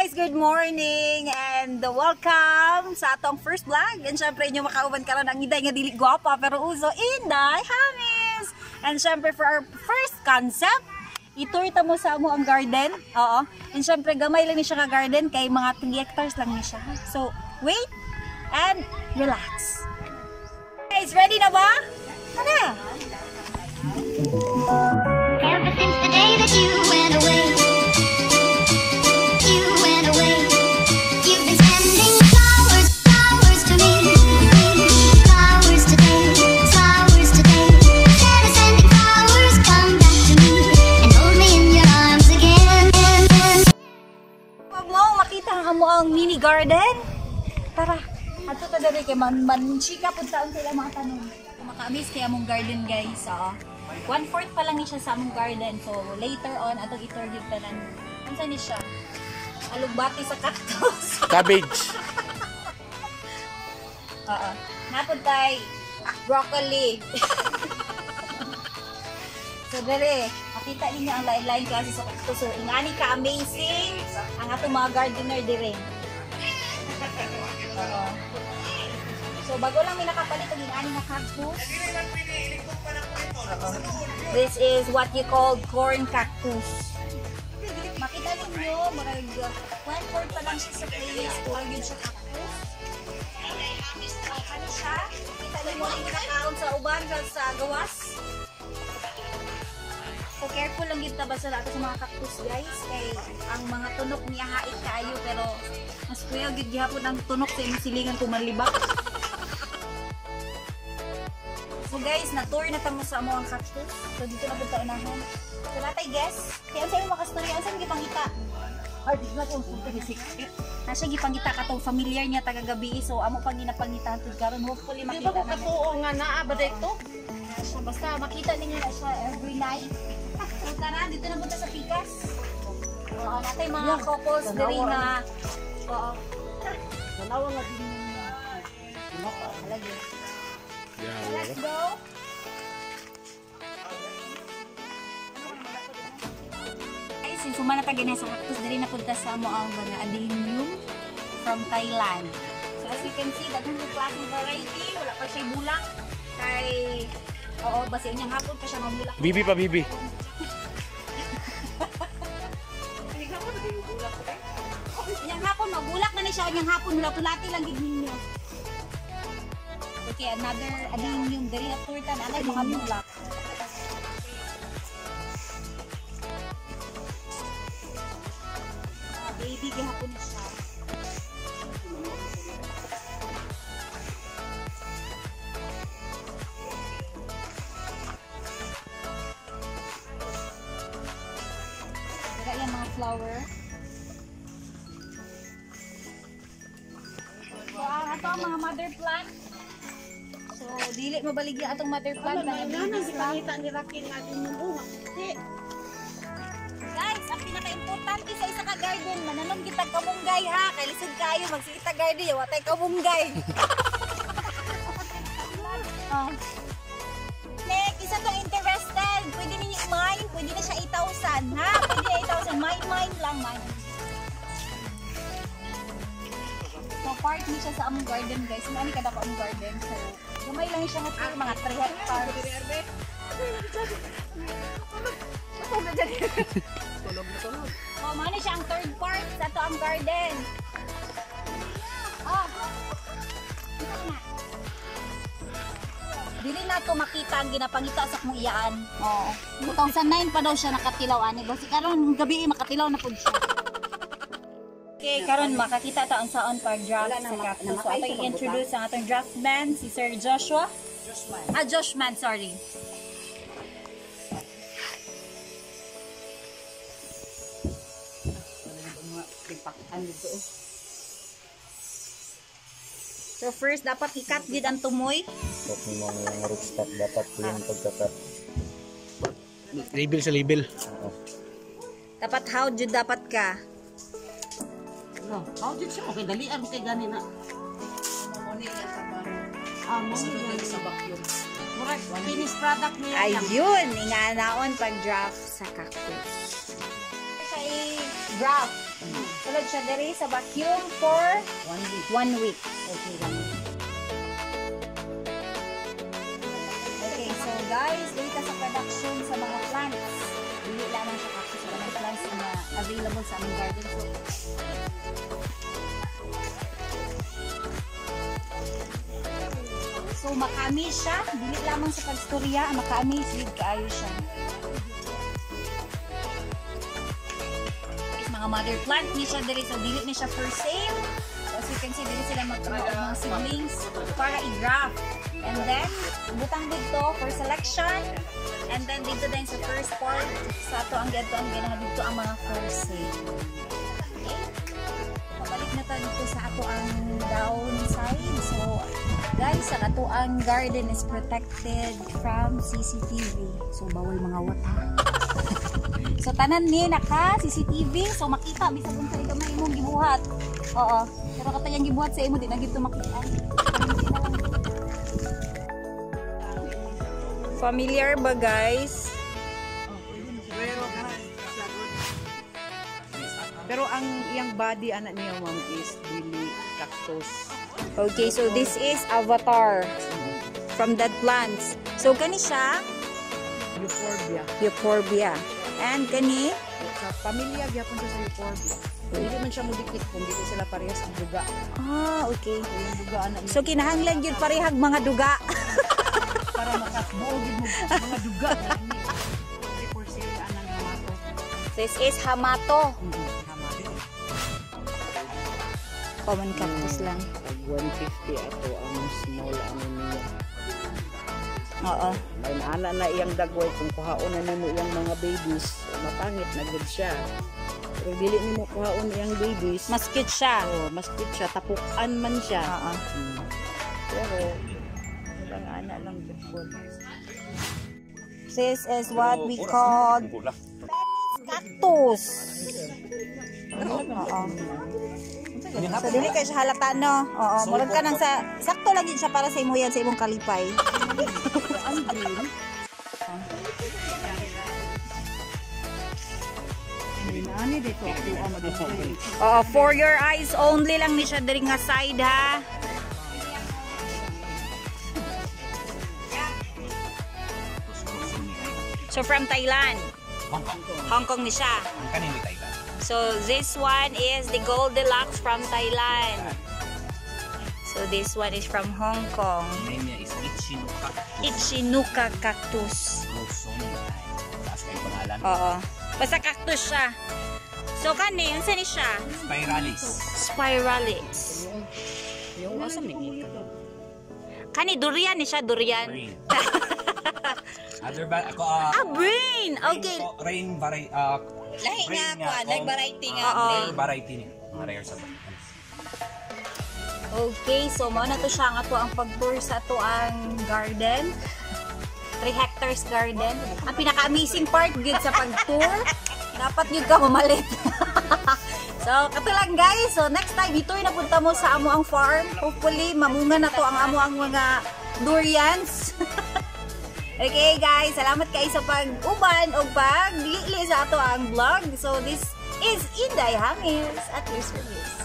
Good morning and welcome sa atong first vlog. And syempre inyo makauban karon ang Inday nga dili gwapa pero uso Inday Hamis. And syempre for our first concept, itour ta mo sa amo ang garden. Oo. And syempre gamay lang ni siya ka garden kay mga 3 hectares lang ni siya. So, wait and relax. Guys, ready na ba? Ano? Ever since the day that you went away, you've been sending flowers, flowers to me, flowers today, flowers today. Instead of sending flowers, come back to me and hold me in your arms again. Huwag mo makita ang amo ang mini garden. Tara, ato ta dali kay man-chika pud taon sila mga tanong. Maka-miss kay among garden guys. 1/4 pa lang ni siya sa among garden. So later on atong i-tour gyud tanan. Unsa ni siya? Alugbati sa cactus. Cabbage. Oo. Napod tay broccoli. So dere, makita ninyo ang lain-lain klase sa cactus. So ingani ka amazing ang atong mga gardener dire. Oo. So bago lang may nakapalit ang ingani na cactus. This is what you call corn cactus. Makita ninyo, marag 1/4 pa lang siya sa place, kurang yun siya cactus. Ano siya? Kita ninyo yung nakaon sa uban, sa gawas. So careful lang yun taba sa lahat sa mga cactus guys, kay ang mga tunok niya hait kayo, pero mas kuya gid gihapon ang tunok sa imong silingan kung malibak. So guys, na-tour na tamo sa amo ang cactus. So dito na punta unahan. So natay guess, kaya sa'yo makastorya, saan gipangita? Ay, di na kung sikit. Nasa gipangita ka tong familiar niya taga-gabi. So amo pang ginapangita tud karon hopefully makita na. Di ba ko katuo nga naa ba dito? Basta makita ninyo na siya every night. So tara, dito na punta sa Pikas. Oo, natay mga couples diri na. Oo. Dalawa nga din niya. Halagi. Let's go. Guys, since umana ta ganyan sa cactus, diri na punta sa mo ang mga adenium from Thailand. So as you can see, daghan yung klaseng variety, wala pa siya bulak. Kay oo, basi unyang hapon pa siya mamulak. Bibi pa bibi. Unyang hapon mabulak na ni siya, unyang hapon mulak-ulati lang gid ninyo. Okay, another adenium diri na tour tan anay mga bulak. Baby gihapon na siya. Dira yung mga flower. So, ato ang mga mother plant. So, dili mabaligya atong mother plant na Nakita ni Rakin nga din yung bunga. guys, ang pinaka-importante sa isa ka garden, mananong kita kamunggay ha. Kay lisod kayo, magsita garden, watay kamunggay. Next, isa tong interested. Pwede ninyo i-mine, pwede na siya 8,000 ha. Pwede na 8,000, mine lang, mine. So, part niya siya sa among garden guys. Nani kada pa among garden. So, gamay lang siya nga mga 3 hectares. Oh, mano siya ang third part sa to ang garden. Oh. Ito na. Dili na to makita ang ginapangita sa kung iyaan. Oh. 2009 pa daw siya nakatilaw ani. Basi karon gabi makatilaw na pud siya. Okay, karon makakita ta ang saon par draft sa cactus. So ato i-introduce ang atong draftman si Sir Joshua. Joshman, sorry. So first dapat ikat gid ang tumoy. Pag mga rootstock dapat clean pagkakat. Label sa label. Dapat how jud dapat ka. No, how did siya? Okay, dalian mo kay gani na. Mo sa vacuum. Murag finished product niya. Ayun, inganaon pag draft sa cactus. Kay graft. Sulod siya diri sa vacuum for 1 week. Okay lang. Okay, so guys, dito sa production sa mga plants. Dili lamang siya cactus sa mga plants na available sa aming garden. So makamis siya, dili lamang sa pagstorya, makamis with kaayo siya. Mga mother plant ni siya diri, so dili ni siya for sale. So as you can see, dili sila magkuha og mga seedlings para i-graft. And then butang dito for selection. And then dito din sa first part sa ato ang ginaha dito ang mga for sale. Okay? Pabalik na tayo dito sa ato ang downside. So guys, ang ato ang garden is protected from CCTV. So bawal mga wata. So tanan ni naka CCTV, so makita bisag unsa di gamay imong gibuhat. Oo. Pero katayang gibuhat sa imo di na gid to makita. Familiar ba guys? Pero ang iyang body anak niya ma'am is really cactus. Okay, so this is Avatar from Dead Plants. So kani siya Euphorbia. Euphorbia. And kani Sa pamilya gyapon siya sa euphorbia. Hindi man siya mudikit kung dili sila parehas ang duga. okay. Yung duga anak niya. So kinahanglan gyud parehag mga duga. Para makasbuo gid mo mga duga na ini. Kasi for sale anang hamato. This is Hamato. Hamato. Common cactus lang. Pag 150 ato ang small ano niya. Oo. May ana na iyang dagway kung kuhaon na nimo iyang mga babies, mapangit na gid siya. Pero dili nimo kuhaon iyang babies, Mas cute siya. mas cute siya, tapukan man siya. Oo. Pero lang ana lang before. This is what we call cactus. Oo. So dili kay siya halata no. Oo, murag ka nang sa sakto lang yun siya para sa imo yan sa imong kalipay. Ang green. Ani dito ako ang mag-display. Oo, for your eyes only lang ni siya diri nga side ha. So from Thailand. Hong Kong ni siya. So this one is the Goldilocks from Thailand. So this one is from Hong Kong. Name niya is Ichinuka. Ichinuka cactus. Luzon. Taas kayo pangalan. Oo. Basta cactus siya. So kani, unsa ni siya? Spiralis. Spiralis. Yung asa ni kita. Kani durian ni siya, durian. Rain. Other ba ako Brain. Okay. rain Lahi nga ko, like variety nga. Rare variety niya. Mga rare sa Okay, so mao na to siya nga to ang pag-tour sa to ang garden. 3 hectares garden. Ang pinaka-amazing part gyud sa pag-tour, dapat gyud ka mamalit. So, kato lang guys. So, next time ito'y napunta mo sa amo ang farm. Hopefully, mamunga na to ang amo ang mga durians. Okay guys, salamat kayo sa pag-uban o pag-lili sa ato ang vlog. So, this is Inday Hamis at your service.